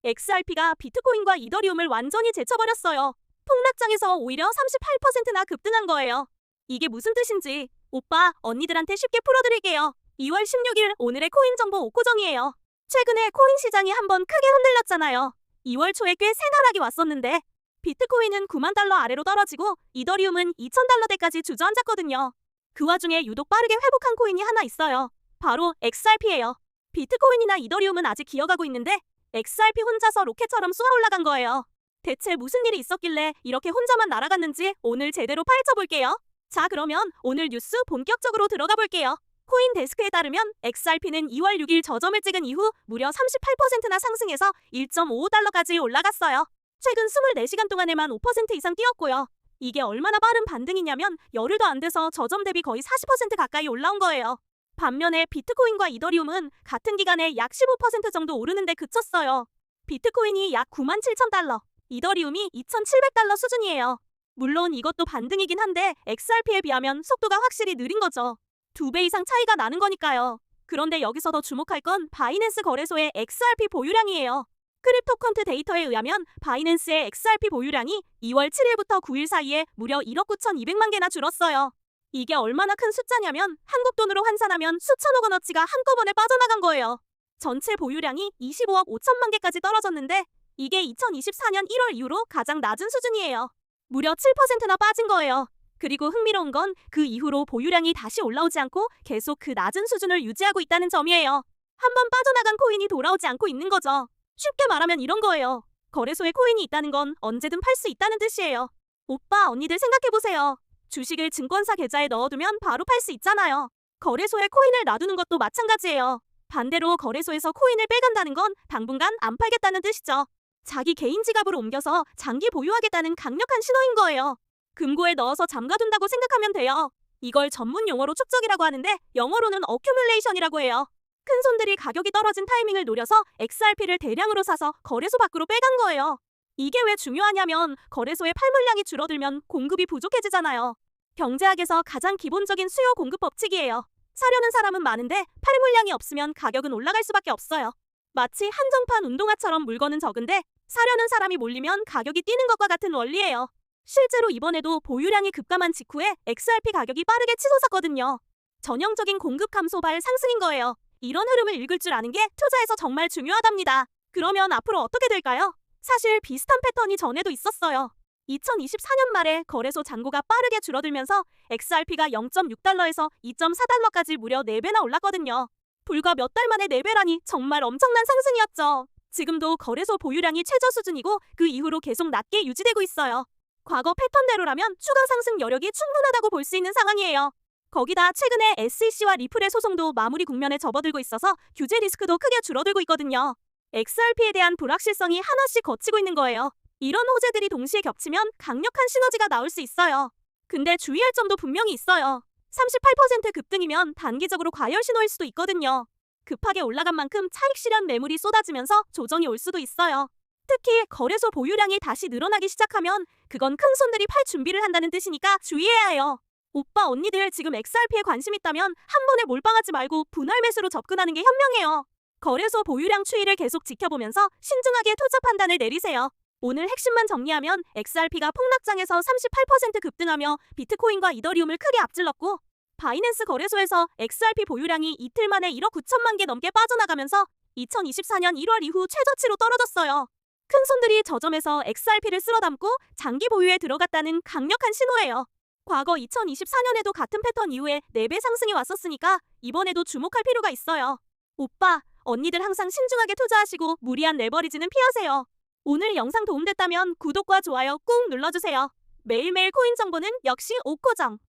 XRP가 비트코인과 이더리움을 완전히 제쳐버렸어요. 폭락장에서 오히려 38%나 급등한 거예요. 이게 무슨 뜻인지 오빠, 언니들한테 쉽게 풀어드릴게요. 2월 16일 오늘의 코인 정보 5코정이에요. 최근에 코인 시장이 한번 크게 흔들렸잖아요. 2월 초에 꽤 새나락이 왔었는데 비트코인은 9만 달러 아래로 떨어지고 이더리움은 2,000달러대까지 주저앉았거든요. 그 와중에 유독 빠르게 회복한 코인이 하나 있어요. 바로 XRP예요. 비트코인이나 이더리움은 아직 기어가고 있는데 XRP 혼자서 로켓처럼 쏘아 올라간 거예요. 대체 무슨 일이 있었길래 이렇게 혼자만 날아갔는지 오늘 제대로 파헤쳐볼게요. 자, 그러면 오늘 뉴스 본격적으로 들어가 볼게요. 코인데스크에 따르면 XRP는 2월 6일 저점을 찍은 이후 무려 38%나 상승해서 1.55달러까지 올라갔어요. 최근 24시간 동안에만 5% 이상 뛰었고요. 이게 얼마나 빠른 반등이냐면 열흘도 안 돼서 저점 대비 거의 40% 가까이 올라온 거예요. 반면에 비트코인과 이더리움은 같은 기간에 약 15% 정도 오르는데 그쳤어요. 비트코인이 약 97,000달러, 이더리움이 2,700달러 수준이에요. 물론 이것도 반등이긴 한데 XRP에 비하면 속도가 확실히 느린 거죠. 2배 이상 차이가 나는 거니까요. 그런데 여기서 더 주목할 건 바이낸스 거래소의 XRP 보유량이에요. 크립토컨트 데이터에 의하면 바이낸스의 XRP 보유량이 2월 7일부터 9일 사이에 무려 1억 9,200만 개나 줄었어요. 이게 얼마나 큰 숫자냐면 한국 돈으로 환산하면 수천억 원어치가 한꺼번에 빠져나간 거예요. 전체 보유량이 25억 5천만 개까지 떨어졌는데 이게 2024년 1월 이후로 가장 낮은 수준이에요. 무려 7%나 빠진 거예요. 그리고 흥미로운 건 그 이후로 보유량이 다시 올라오지 않고 계속 그 낮은 수준을 유지하고 있다는 점이에요. 한번 빠져나간 코인이 돌아오지 않고 있는 거죠. 쉽게 말하면 이런 거예요. 거래소에 코인이 있다는 건 언제든 팔 수 있다는 뜻이에요. 오빠, 언니들 생각해보세요. 주식을 증권사 계좌에 넣어두면 바로 팔 수 있잖아요. 거래소에 코인을 놔두는 것도 마찬가지예요. 반대로 거래소에서 코인을 빼간다는 건 당분간 안 팔겠다는 뜻이죠. 자기 개인 지갑으로 옮겨서 장기 보유하겠다는 강력한 신호인 거예요. 금고에 넣어서 잠가둔다고 생각하면 돼요. 이걸 전문 용어로 축적이라고 하는데 영어로는 어큐뮬레이션이라고 해요. 큰 손들이 가격이 떨어진 타이밍을 노려서 XRP를 대량으로 사서 거래소 밖으로 빼간 거예요. 이게 왜 중요하냐면 거래소의 팔물량이 줄어들면 공급이 부족해지잖아요. 경제학에서 가장 기본적인 수요 공급 법칙이에요. 사려는 사람은 많은데 팔물량이 없으면 가격은 올라갈 수밖에 없어요. 마치 한정판 운동화처럼 물건은 적은데 사려는 사람이 몰리면 가격이 뛰는 것과 같은 원리예요. 실제로 이번에도 보유량이 급감한 직후에 XRP 가격이 빠르게 치솟았거든요. 전형적인 공급 감소발 상승인 거예요. 이런 흐름을 읽을 줄 아는 게 투자에서 정말 중요하답니다. 그러면 앞으로 어떻게 될까요? 사실 비슷한 패턴이 전에도 있었어요. 2024년 말에 거래소 잔고가 빠르게 줄어들면서 XRP가 0.6달러에서 2.4달러까지 무려 4배나 올랐거든요. 불과 몇 달 만에 4배라니 정말 엄청난 상승이었죠. 지금도 거래소 보유량이 최저 수준이고 그 이후로 계속 낮게 유지되고 있어요. 과거 패턴대로라면 추가 상승 여력이 충분하다고 볼 수 있는 상황이에요. 거기다 최근에 SEC와 리플의 소송도 마무리 국면에 접어들고 있어서 규제 리스크도 크게 줄어들고 있거든요. XRP에 대한 불확실성이 하나씩 걷히고 있는 거예요. 이런 호재들이 동시에 겹치면 강력한 시너지가 나올 수 있어요. 근데 주의할 점도 분명히 있어요. 38% 급등이면 단기적으로 과열 신호일 수도 있거든요. 급하게 올라간 만큼 차익 실현 매물이 쏟아지면서 조정이 올 수도 있어요. 특히 거래소 보유량이 다시 늘어나기 시작하면 그건 큰 손들이 팔 준비를 한다는 뜻이니까 주의해야 해요. 오빠, 언니들 지금 XRP에 관심 있다면 한 번에 몰빵하지 말고 분할 매수로 접근하는 게 현명해요. 거래소 보유량 추이를 계속 지켜보면서 신중하게 투자 판단을 내리세요. 오늘 핵심만 정리하면 XRP가 폭락장에서 38% 급등하며 비트코인과 이더리움을 크게 앞질렀고 바이낸스 거래소에서 XRP 보유량이 이틀 만에 1억 9천만 개 넘게 빠져나가면서 2024년 1월 이후 최저치로 떨어졌어요. 큰 손들이 저점에서 XRP를 쓸어담고 장기 보유에 들어갔다는 강력한 신호예요. 과거 2024년에도 같은 패턴 이후에 4배 상승이 왔었으니까 이번에도 주목할 필요가 있어요. 오빠, 언니들 항상 신중하게 투자하시고 무리한 레버리지는 피하세요. 오늘 영상 도움됐다면 구독과 좋아요 꾹 눌러주세요. 매일매일 코인 정보는 역시 오코정.